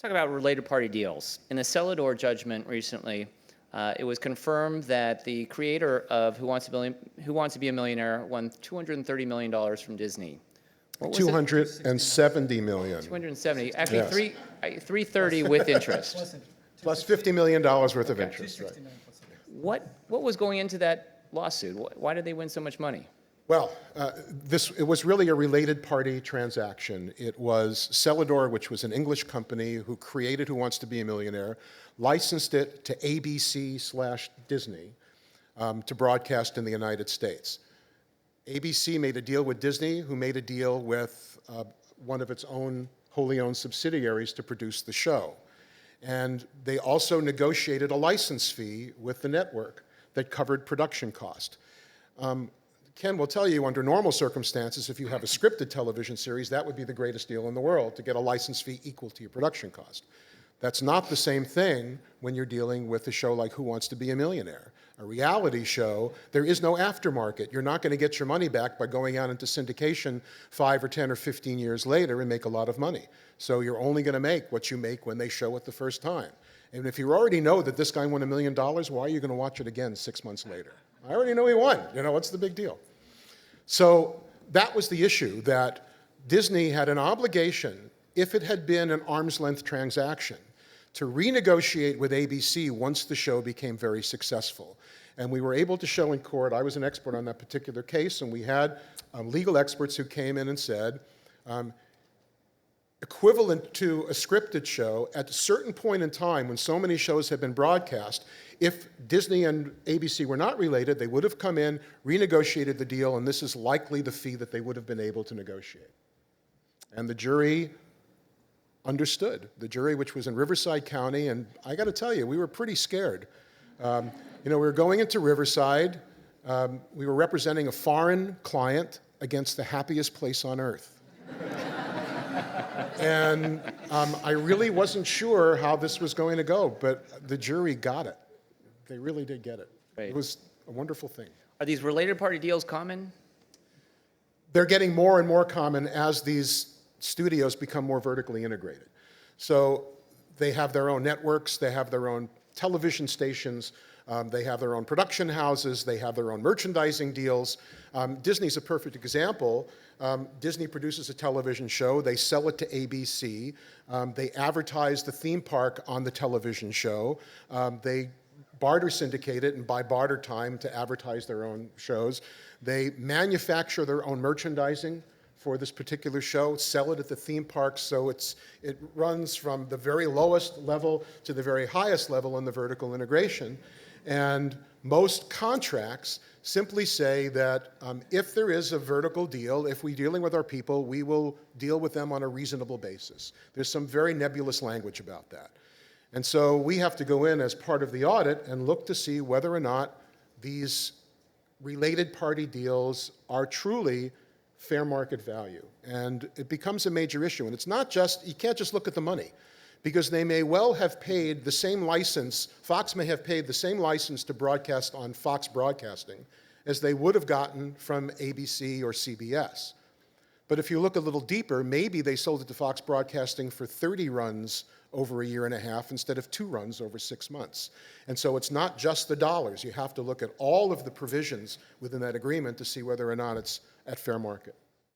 talk about related party deals. In the Celador judgment recently, it was confirmed that the creator of Who Wants to Be a Millionaire won $230 million from Disney. What was it? 270 million. 270. Actually, Yeah. 330 with interest. Plus $50 million worth of interest, right? What was going into that lawsuit? Why did they win so much money? Well, it was really a related party transaction. It was Celador, which was an English company who created Who Wants to Be a Millionaire, licensed it to ABC/Disney to broadcast in the United States. ABC made a deal with Disney, who made a deal with one of its own wholly owned subsidiaries to produce the show. And they also negotiated a license fee with the network that covered production cost. Ken will tell you, under normal circumstances, if you have a scripted television series, that would be the greatest deal in the world, to get a license fee equal to your production cost. That's not the same thing when you're dealing with a show like Who Wants to Be a Millionaire. A reality show, there is no aftermarket. You're not going to get your money back by going out into syndication 5 or 10 or 15 years later and make a lot of money. So you're only going to make what you make when they show it the first time. And if you already know that this guy won $1 million, why are you going to watch it again 6 months later? I already know he won. What's the big deal? So that was the issue, that Disney had an obligation, if it had been an arm's length transaction, to renegotiate with ABC once the show became very successful. And we were able to show in court, I was an expert on that particular case, and we had legal experts who came in and said, equivalent to a scripted show, at a certain point in time when so many shows had been broadcast, if Disney and ABC were not related, they would have come in, renegotiated the deal, and this is likely the fee that they would have been able to negotiate. And the jury understood. The jury, which was in Riverside County, and I got to tell you, we were pretty scared. We were going into Riverside. We were representing a foreign client against the happiest place on earth. And I really wasn't sure how this was going to go, but the jury got it. They really did get it. Right. It was a wonderful thing. Are these related party deals common? They're getting more and more common as these studios become more vertically integrated. So they have their own networks, they have their own television stations, they have their own production houses, they have their own merchandising deals. Disney's a perfect example. Disney produces a television show, they sell it to ABC, they advertise the theme park on the television show, they barter syndicate it and buy barter time to advertise their own shows. They manufacture their own merchandising for this particular show, sell it at the theme park, so it runs from the very lowest level to the very highest level in the vertical integration. And most contracts simply say that if there is a vertical deal, if we're dealing with our people, we will deal with them on a reasonable basis. There's some very nebulous language about that. And so we have to go in as part of the audit and look to see whether or not these related party deals are truly fair market value. And it becomes a major issue. And it's not just, you can't just look at the money, because they may well have paid the same license, Fox may have paid the same license to broadcast on Fox Broadcasting as they would have gotten from ABC or CBS. But if you look a little deeper, maybe they sold it to Fox Broadcasting for 30 runs over a year and a half instead of 2 runs over 6 months. And so it's not just the dollars. You have to look at all of the provisions within that agreement to see whether or not it's at fair market.